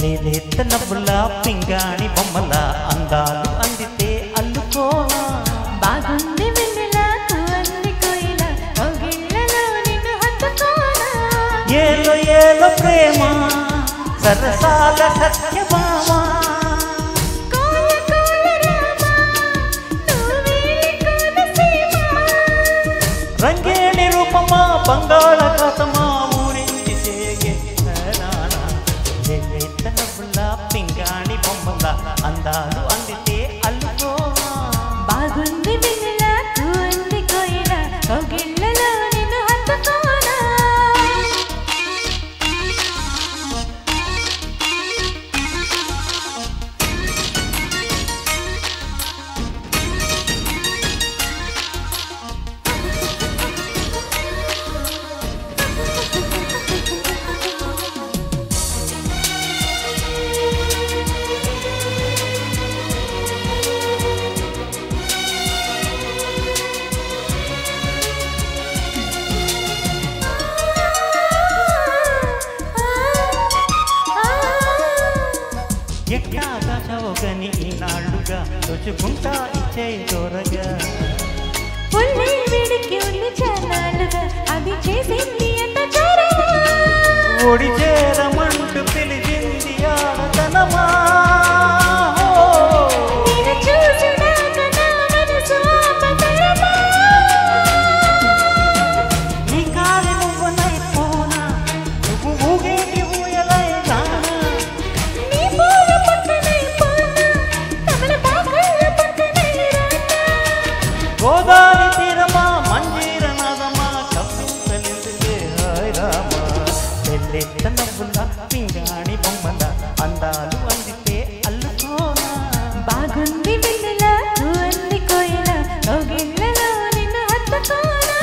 లేత నవ్వుల పింగాణి బొమ్మల అందాలు అందితే అల్లుకోనా బాగుంది వెన్నెల కువంది కోయిల కౌగిళ్ళలో నిన్ను హత్తుకోనా ఏలో ఏలో ప్రేమ సరసాల సత్యభామ కోల కోల రామ నువ్వేలి కోనసీమ రంగేణి రూపమా బంగాళాఖాతమా ఊరించి చేగే నానా లేత నవ్వుల పింగాణి బొమ్మల అందాలు అందితే అల్లుకోనా బాగుంది వెన్నెల కువంది కోయిల కౌగిళ్ళలో నిన్ను హత్తుకోనా ఎట్టాగా చవగని ఈనాళ్ళుగా రుచుకుంటా ఇచ్చే దొరగా ఉల్లి వేడికి ఉల్లి చాలాలుగా అది చేసింది ఎంత చోరగా ఒడి చేరమంటూ పిలిచింది ఆడతనమా నిన్ను చూసినాక నా మనసు ఆపతరమా నీ కాలి నువ్వునైపోనా నువ్వు ఊగేటి ఊయలై రానా నీ పూల పక్కనే పోనా తమల పాకల పక్కనే రానా గోదావరి తీరమా మంజీర నాదమా కప్పించలేదులే హాయ్ రామా పెళ్ళెత్త నవ్వుల పింగాణి బొమ్మల అందాలు అందితే అల్లుకోనా బాగుంది వెన్నెల కువంది కోయిల కౌగిళ్ళలో నిన్ను హత్తుకోనా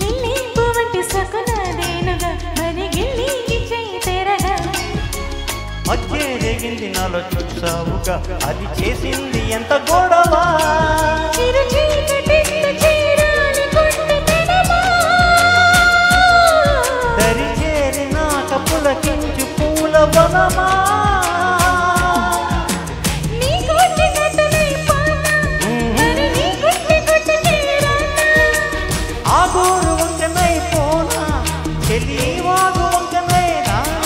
లిల్లీ పువ్వంటి సకునాదేనుగా మరి గిల్లికి చెయ్యి తెరగా మధ్య రేగింది నాలో చూసావుగా అది చేసింది ఎంత గొడవ చిరు చీకటింత చీరాని కొండెతనమా దరి చేరినాక పులకించు పూల వనమా నీ గుండె గతనైపోనా మరి నీ గుండె కొట్టుకే రానా ఆగూరు వంకనై పోనా చెలి వాగు వంకనై రానా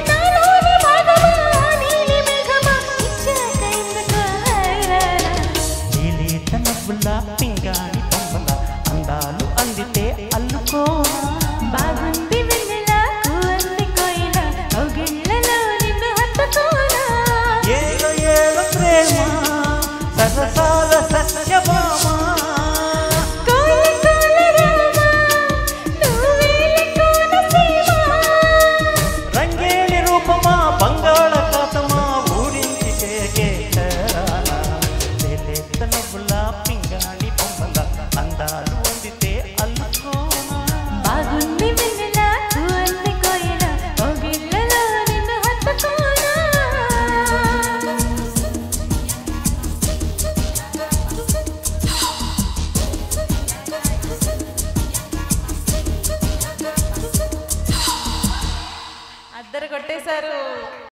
నాలోని భాగమా నీలి మేఘమా ఇచ్చాక ఎందుకు హాయిరానా లేత నవ్వుల పింగాణి బొమ్మల అందాలు అందితే అల్లుకోనా బాగుంది వెన్నెల కువంది కోయిల కౌగిళ్ళలో నిన్ను హత్తుకోనా ఏలో ఏలో ప్రేమ సరసాల సత్యభామ కోల కోల రామ నువ్వేలి కోనసీమ రంగేణి రూపమా బంగాళాఖాతమా ఊరించి చేగే తరానా లేత నవ్వుల పింగాణి బొమ్మల అందాలు అందితే అల్లుకోనా బాగుంది వెన్నెల కువంది కోయిల కౌగిళ్ళలో నిన్ను హత్తుకోనా అద్దరు కొట్టేశారు.